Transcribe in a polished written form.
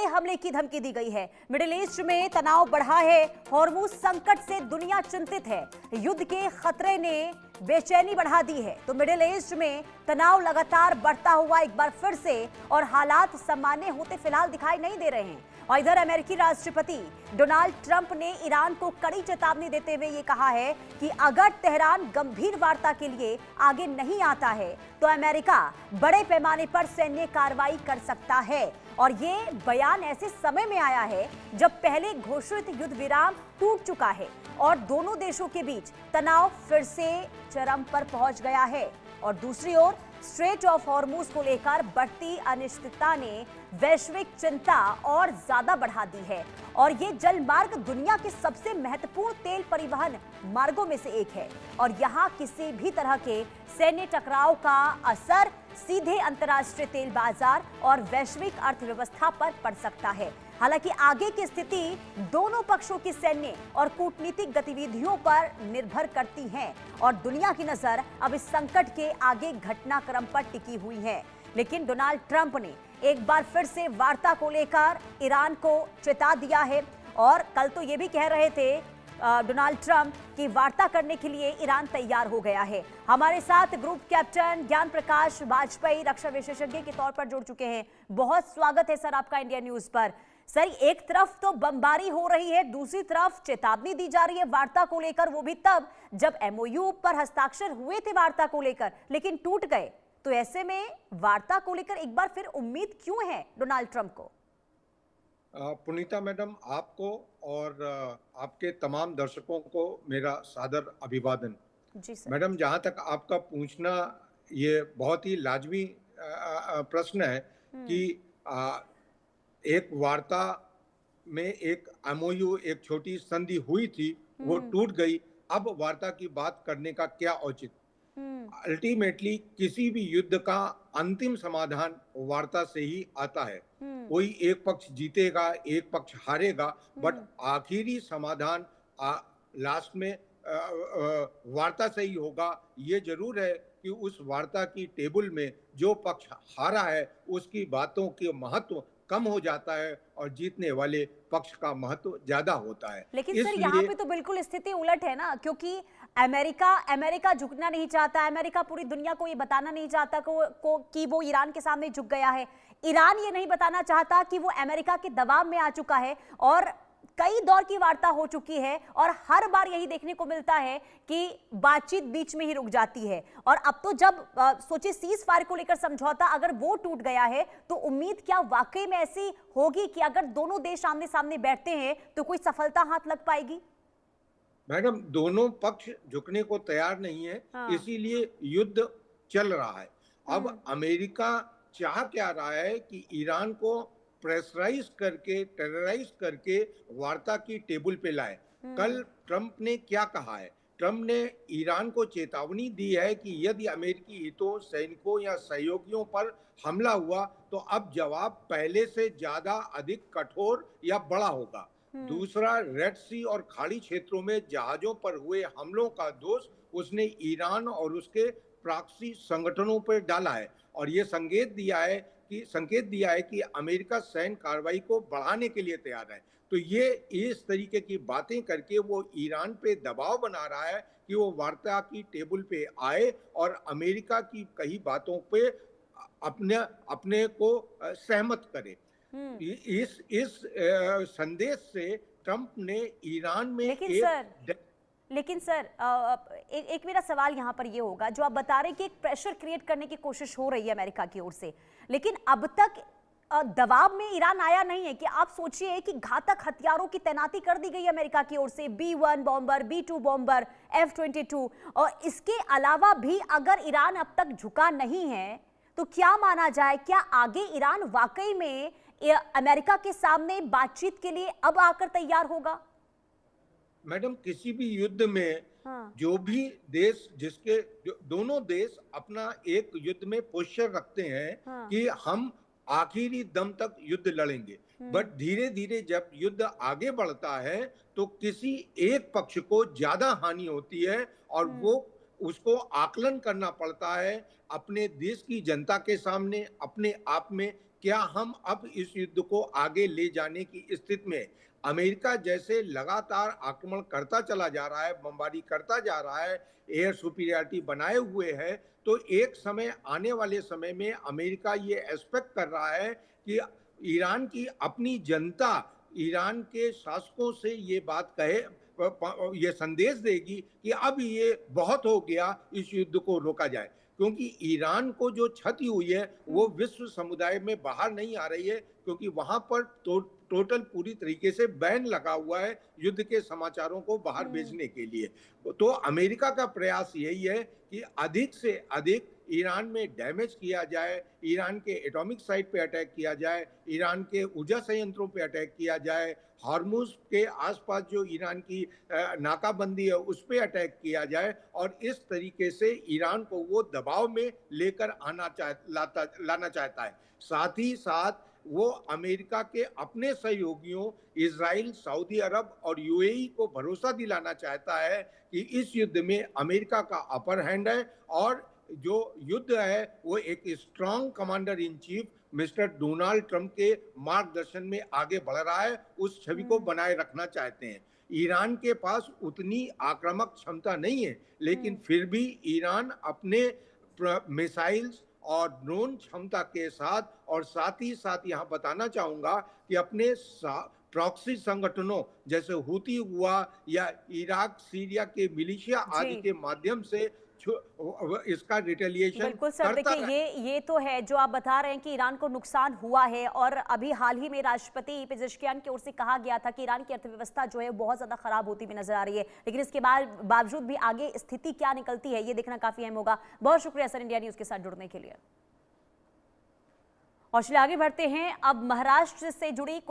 बड़े हमले की धमकी दी गई है। मिडिल ईस्ट में तनाव बढ़ा है, हॉर्मुज संकट से दुनिया चिंतित है, युद्ध के खतरे ने बेचैनी बढ़ा दी है। तो मिडिल ईस्ट में तनाव लगातार बढ़ता हुआ एक बार फिर से और हालात सामान्य होते फिलहाल दिखाई नहीं दे रहे हैं। और इधर अमेरिकी राष्ट्रपति डोनाल्ड ट्रंप ने ईरान को कड़ी चेतावनी देते हुए ये कहा है कि अगर तेहरान गंभीर वार्ता के लिए आगे नहीं आता है तो अमेरिका बड़े पैमाने पर सैन्य कार्रवाई कर सकता है। और ये बयान ऐसे समय में आया है जब पहले घोषित युद्ध विराम टूट चुका है और दोनों देशों के बीच तनाव फिर से चरम पर पहुंच गया है। और दूसरी ओर स्ट्रेट ऑफ हॉर्मुज को लेकर बढ़ती अनिश्चितता ने वैश्विक चिंता और ज्यादा बढ़ा दी है। और ये जल मार्ग दुनिया के सबसे महत्वपूर्ण तेल परिवहन मार्गों में से एक है और यहाँ किसी भी तरह के सैन्य टकराव का असर सीधे अंतर्राष्ट्रीय तेल बाजार और वैश्विक अर्थव्यवस्था पर पड़ सकता है। हालांकि आगे की स्थिति दोनों पक्षों की सैन्य और कूटनीतिक गतिविधियों पर निर्भर करती है और दुनिया की नजर अब इस संकट के आगे घटनाक्रम पर टिकी हुई है। लेकिन डोनाल्ड ट्रंप ने एक बार फिर से वार्ता को लेकर ईरान को चेता दिया है और कल तो ये भी कह रहे थे डोनाल्ड ट्रंप की वार्ता करने के लिए ईरान तैयार हो गया है। हमारे साथ ग्रुप कैप्टन ज्ञान प्रकाश वाजपेयी रक्षा विशेषज्ञ के तौर पर जुड़ चुके हैं। बहुत स्वागत है सर आपका इंडिया न्यूज पर। सर, एक तरफ तो बमबारी हो रही है, दूसरी तरफ चेतावनी दी जा रही है वार्ता को लेकर, वो भी तब जब एमओयू पर हस्ताक्षर हुए थे वार्ता को लेकर लेकिन टूट गए। तो ऐसे में वार्ता को लेकर एक बार फिर उम्मीद क्यों है डोनाल्ड ट्रंप को? पुनीता मैडम, आपको और आपके तमाम दर्शकों को मेरा सादर अभिवादन। जी सर। मैडम, जहाँ तक आपका पूछना ये बहुत ही लाजमी प्रश्न है कि एक वार्ता में एक एमओयू, एक छोटी संधि हुई थी, वो टूट गई। अब वार्ता की बात करने का क्या औचित्य? अल्टीमेटली किसी भी युद्ध का अंतिम समाधान वार्ता से ही आता है। कोई एक पक्ष जीतेगा, एक पक्ष हारेगा, बट आखिरी समाधान लास्ट में वार्ता से ही होगा। ये जरूर है कि उस वार्ता की टेबल में जो पक्ष हारा है उसकी बातों के महत्व कम हो जाता है और जीतने वाले पक्ष का महत्व ज्यादा होता है। लेकिन सर, यहाँ पे तो बिल्कुल स्थिति उलट है ना, क्योंकि अमेरिका झुकना नहीं चाहता। अमेरिका पूरी दुनिया को ये बताना नहीं चाहता कि वो ईरान के सामने झुक गया है। ईरान ये नहीं बताना चाहता कि वो अमेरिका के दबाव में आ चुका है और कई दौर की वार्ता हो चुकी है और हर बार यही देखने को मिलता है कि बातचीत बीच में ही रुक जाती है। और अब तो जब सोचे सीज फायर को लेकर समझौता अगर वो टूट गया है तो उम्मीद क्या वाकई में ऐसी होगी कि अगर दोनों देश आमने सामने बैठते हैं तो कोई सफलता हाथ लग पाएगी? मैडम, दोनों पक्ष झुकने को तैयार नहीं है। इसीलिए युद्ध चल रहा है। अब अमेरिका चाह क्या रहा है कि ईरान को प्रेशराइज करके, टेरराइज करके वार्ता की टेबल पे लाए। कल ट्रंप ने क्या कहा है? ट्रंप ने ईरान को चेतावनी दी है कि यदि अमेरिकी हितों, सैनिकों या सहयोगियों पर हमला हुआ तो अब जवाब पहले से ज्यादा अधिक कठोर या बड़ा होगा। दूसरा, रेड सी और खाड़ी क्षेत्रों में जहाजों पर हुए हमलों का दोष उसने ईरान और उसके प्रॉक्सी संगठनों पर डाला है और ये संकेत दिया है कि अमेरिका सैन्य कार्रवाई को बढ़ाने के लिए तैयार है। तो ये इस तरीके की बातें करके वो ईरान पे दबाव बना रहा है कि वो वार्ता की टेबल पे आए और अमेरिका की कई बातों पे अपने को सहमत करे। इस संदेश से ट्रंप ने ईरान में लेकिन सर एक मेरा सवाल यहाँ पर ये होगा, जो आप बता रहे हैं कि एक प्रेशर क्रिएट करने की कोशिश हो रही है अमेरिका की ओर से, लेकिन अब तक दबाव में ईरान आया नहीं है कि आप सोचिए कि घातक हथियारों की तैनाती कर दी गई अमेरिका की ओर से, B-1 bomber, B-2 bomber, F-22, और इसके अलावा भी अगर ईरान अब तक झुका नहीं है तो क्या माना जाए? क्या आगे ईरान वाकई में अमेरिका के सामने बातचीत के लिए अब आकर तैयार होगा? मैडम, किसी भी युद्ध में जो भी देश, दोनों देश अपना एक युद्ध में पोस्चर रखते हैं कि हम आखिरी दम तक युद्ध लड़ेंगे, बट धीरे धीरे जब युद्ध आगे बढ़ता है तो किसी एक पक्ष को ज्यादा हानि होती है और वो उसको आकलन करना पड़ता है अपने देश की जनता के सामने, अपने आप में क्या हम अब इस युद्ध को आगे ले जाने की स्थिति में? अमेरिका जैसे लगातार आक्रमण करता चला जा रहा है, बमबारी करता जा रहा है, एयर सुपीरियरिटी बनाए हुए है, तो एक समय आने वाले समय में अमेरिका ये एक्सपेक्ट कर रहा है कि ईरान की अपनी जनता ईरान के शासकों से ये बात कहे, ये संदेश देगी कि अब ये बहुत हो गया, इस युद्ध को रोका जाए। क्योंकि ईरान को जो क्षति हुई है वो विश्व समुदाय में बाहर नहीं आ रही है, क्योंकि वहां पर टोटल पूरी तरीके से बैन लगा हुआ है युद्ध के समाचारों को बाहर भेजने के लिए। तो अमेरिका का प्रयास यही है कि अधिक से अधिक ईरान में डैमेज किया जाए, ईरान के एटॉमिक साइट पे अटैक किया जाए, ईरान के ऊर्जा संयंत्रों पे अटैक किया जाए, हार्मुज के आसपास जो ईरान की नाकाबंदी है उस पे अटैक किया जाए, और इस तरीके से ईरान को वो दबाव में लेकर लाना चाहता है। साथ ही साथ वो अमेरिका के अपने सहयोगियों इजराइल, सऊदी अरब और यूएई को भरोसा दिलाना चाहता है कि इस युद्ध में अमेरिका का अपर हैंड है, और जो युद्ध है वो एक strong commander in chief mister Donald Trump के मार्गदर्शन में आगे बढ़ रहा है, उस छवि को बनाए रखना चाहते हैं। ईरान के पास उतनी आक्रामक क्षमता नहीं है, लेकिन फिर भी ईरान अपने मिसाइल्स और ड्रोन क्षमता के साथ, और साथ ही साथ यहाँ बताना चाहूंगा कि अपने प्रॉक्सी संगठनों जैसे हुती हुआ या इराक सीरिया के मिलिशिया आदि के माध्यम से इसका रिटेलिएशन बिल्कुल सर, देखिए ये तो है जो आप बता रहे हैं कि ईरान को नुकसान हुआ है, और अभी हाल ही में राष्ट्रपति पेजेश्कियान की ओर से कहा गया था कि ईरान की अर्थव्यवस्था जो है बहुत ज्यादा खराब होती हुई नजर आ रही है, लेकिन इसके बावजूद भी आगे स्थिति क्या निकलती है ये देखना काफी अहम होगा। बहुत शुक्रिया सर इंडिया न्यूज के साथ जुड़ने के लिए। और चलिए आगे बढ़ते हैं, अब महाराष्ट्र से जुड़ी